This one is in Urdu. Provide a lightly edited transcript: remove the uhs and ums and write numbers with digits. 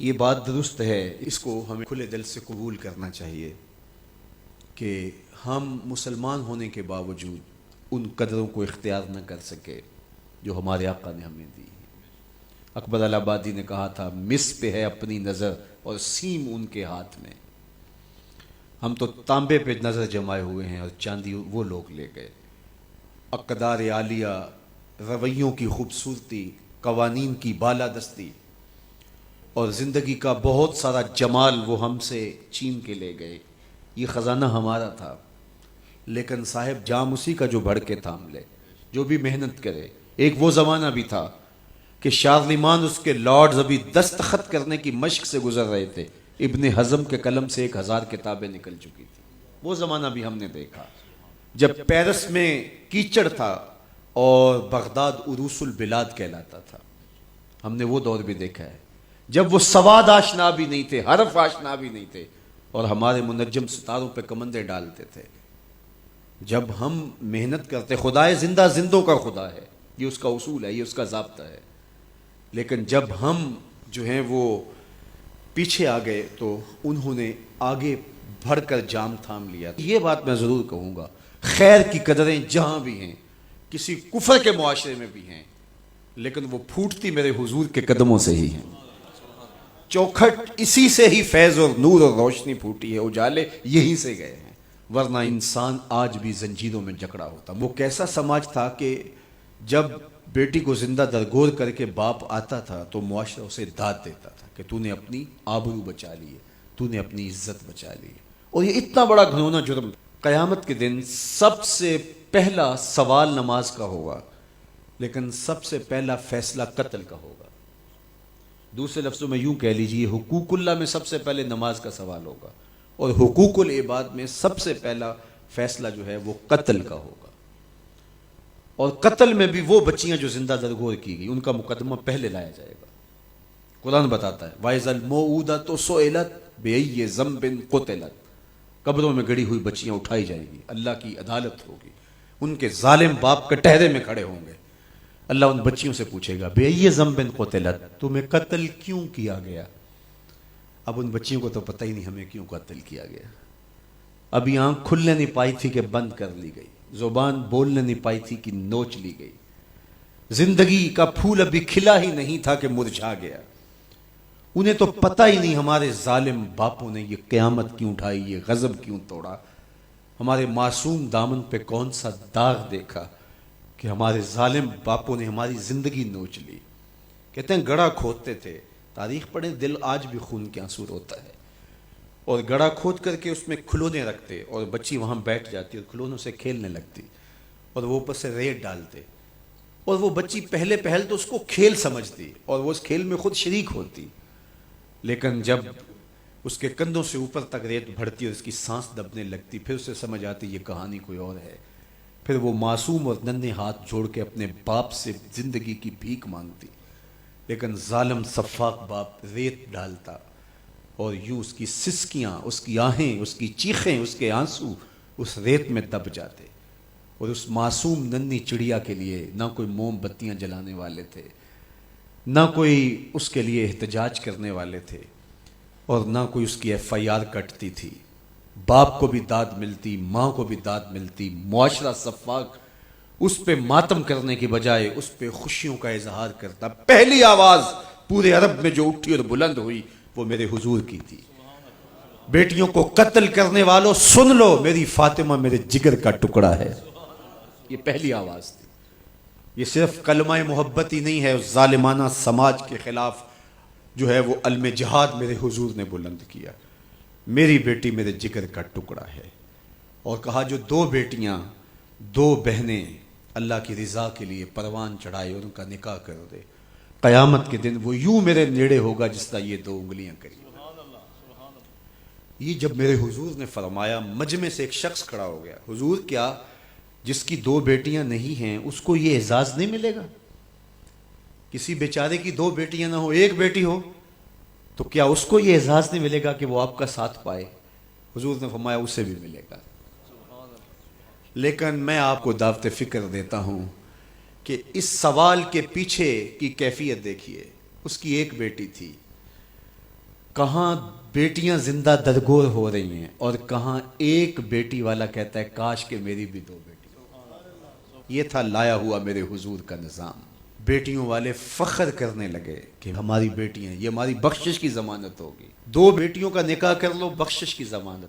یہ بات درست ہے، اس کو ہمیں کھلے دل سے قبول کرنا چاہیے کہ ہم مسلمان ہونے کے باوجود ان قدروں کو اختیار نہ کر سکے جو ہمارے آقا نے ہمیں دی. اکبر الہآبادی نے کہا تھا مس پہ ہے اپنی نظر اور سیم ان کے ہاتھ میں. ہم تو تانبے پہ نظر جمائے ہوئے ہیں اور چاندی وہ لوگ لے گئے. اقدار عالیہ، رویوں کی خوبصورتی، قوانین کی بالادستی اور زندگی کا بہت سارا جمال وہ ہم سے چھین کے لے گئے. یہ خزانہ ہمارا تھا، لیکن صاحب جام اسی کا جو بڑھ کے تھام لے، جو بھی محنت کرے. ایک وہ زمانہ بھی تھا کہ شارلمان اس کے لارڈز ابھی دستخط کرنے کی مشق سے گزر رہے تھے. ابن حزم کے قلم سے 1000 کتابیں نکل چکی تھی. وہ زمانہ بھی ہم نے دیکھا جب پیرس میں کیچڑ تھا اور بغداد عروس البلاد کہلاتا تھا. ہم نے وہ دور بھی دیکھا ہے جب وہ سواد آشنا بھی نہیں تھے، حرف آشنا بھی نہیں تھے، اور ہمارے منجم ستاروں پہ کمندے ڈالتے تھے. جب ہم محنت کرتے، خدائے زندہ زندوں کا خدا ہے، یہ اس کا اصول ہے، یہ اس کا ضابطہ ہے. لیکن جب ہم جو ہیں وہ پیچھے آ گئے تو انہوں نے آگے بڑھ کر جام تھام لیا. یہ بات میں ضرور کہوں گا، خیر کی قدریں جہاں بھی ہیں، کسی کفر کے معاشرے میں بھی ہیں، لیکن وہ پھوٹتی میرے حضور کے قدموں سے ہی ہیں. چوکھٹ اسی سے ہی فیض اور نور اور روشنی پھوٹی ہے، اجالے یہیں سے گئے ہیں، ورنہ انسان آج بھی زنجیروں میں جکڑا ہوتا. وہ کیسا سماج تھا کہ جب بیٹی کو زندہ درگور کر کے باپ آتا تھا تو معاشرہ اسے داد دیتا تھا کہ تو نے اپنی آبرو بچا لی ہے، تو نے اپنی عزت بچا لی ہے. اور یہ اتنا بڑا گھنونا جرم. قیامت کے دن سب سے پہلا سوال نماز کا ہوگا، لیکن سب سے پہلا فیصلہ قتل کا ہوگا. دوسرے لفظوں میں یوں کہہ لیجیے، حقوق اللہ میں سب سے پہلے نماز کا سوال ہوگا، اور حقوق العباد میں سب سے پہلا فیصلہ جو ہے وہ قتل کا ہوگا. اور قتل میں بھی وہ بچیاں جو زندہ درگور کی گئی، ان کا مقدمہ پہلے لایا جائے گا. قرآن بتاتا ہے وَإِذَا الْمَوْءُودَةُ سُئِلَتْ بِأَيِّ ذَنبٍ قُتِلَتْ. قبروں میں گڑی ہوئی بچیاں اٹھائی جائیں گی، اللہ کی عدالت ہوگی، ان کے ظالم باپ کٹہرے میں کھڑے ہوں گے. اللہ ان بچیوں سے پوچھے گا بِأَيِّ ذَنبٍ قُتِلَتْ، تمہیں قتل کیوں کیا گیا؟ اب ان بچیوں کو تو پتہ ہی نہیں ہمیں کیوں قتل کیا گیا. ابھی آنکھ کھلنے نہیں پائی تھی کہ بند کر لی گئی، زبان بولنے نہیں پائی تھی کہ نوچ لی گئی، زندگی کا پھول ابھی کھلا ہی نہیں تھا کہ مرجھا گیا. انہیں تو پتہ ہی نہیں ہمارے ظالم باپوں نے یہ قیامت کیوں اٹھائی، یہ غضب کیوں توڑا، ہمارے معصوم دامن پہ کون سا داغ دیکھا کہ ہمارے ظالم باپوں نے ہماری زندگی نوچ لی. کہتے ہیں گڑھا کھودتے تھے، تاریخ پڑھیں، دل آج بھی خون کے آنسو روتا ہے. اور گڑھا کھود کر کے اس میں کھلونے رکھتے اور بچی وہاں بیٹھ جاتی اور کھلونوں سے کھیلنے لگتی، اور وہ اوپر سے ریت ڈالتے، اور وہ بچی پہلے پہل تو اس کو کھیل سمجھتی اور وہ اس کھیل میں خود شریک ہوتی. لیکن جب اس کے کندھوں سے اوپر تک ریت بڑھتی اور اس کی سانس دبنے لگتی، پھر اسے سمجھ آتی یہ کہانی کوئی اور ہے. پھر وہ معصوم اور ننھے ہاتھ جوڑ کے اپنے باپ سے زندگی کی بھیک مانگتی، لیکن ظالم سفاک باپ ریت ڈالتا اور یوں اس کی سسکیاں، اس کی آہیں، اس کی چیخیں، اس کے آنسو اس ریت میں دب جاتے. اور اس معصوم ننھی چڑیا کے لیے نہ کوئی موم بتیاں جلانے والے تھے، نہ کوئی اس کے لیے احتجاج کرنے والے تھے، اور نہ کوئی اس کی FIR کٹتی تھی. باپ کو بھی داد ملتی، ماں کو بھی داد ملتی. معاشرہ صفاق اس پہ ماتم کرنے کی بجائے اس پہ خوشیوں کا اظہار کرتا. پہلی آواز پورے عرب میں جو اٹھی اور بلند ہوئی وہ میرے حضور کی تھی. بیٹیوں کو قتل کرنے والوں سن لو، میری فاطمہ میرے جگر کا ٹکڑا ہے. یہ پہلی آواز تھی. یہ صرف کلمہ محبت ہی نہیں ہے، اس ظالمانہ سماج کے خلاف جو ہے وہ علم جہاد میرے حضور نے بلند کیا. میری بیٹی میرے جگر کا ٹکڑا ہے. اور کہا جو 2 بیٹیاں 2 بہنیں اللہ کی رضا کے لیے پروان چڑھائے اور ان کا نکاح کر دے، قیامت کے دن وہ یوں میرے نیڑے ہوگا جس طرح یہ 2 انگلیاں کری. یہ جب میرے حضور نے فرمایا، مجمع سے ایک شخص کھڑا ہو گیا. حضور کیا جس کی 2 بیٹیاں نہیں ہیں اس کو یہ اعزاز نہیں ملے گا؟ کسی بیچارے کی 2 بیٹیاں نہ ہو، 1 بیٹی ہو، تو کیا اس کو یہ اعزاز نہیں ملے گا کہ وہ آپ کا ساتھ پائے؟ حضور نے فرمایا اسے بھی ملے گا. لیکن میں آپ کو دعوت فکر دیتا ہوں کہ اس سوال کے پیچھے کی کیفیت دیکھیے. اس کی 1 بیٹی تھی، کہاں بیٹیاں زندہ درگور ہو رہی ہیں اور کہاں ایک بیٹی والا کہتا ہے کاش کہ میری بھی 2 بیٹی. یہ تھا لایا ہوا میرے حضور کا نظام. بیٹیوں والے فخر کرنے لگے کہ ہماری بیٹیاں، یہ ہماری بخشش کی ضمانت ہوگی. 2 بیٹیوں کا نکاح کر لو، بخشش کی ضمانت.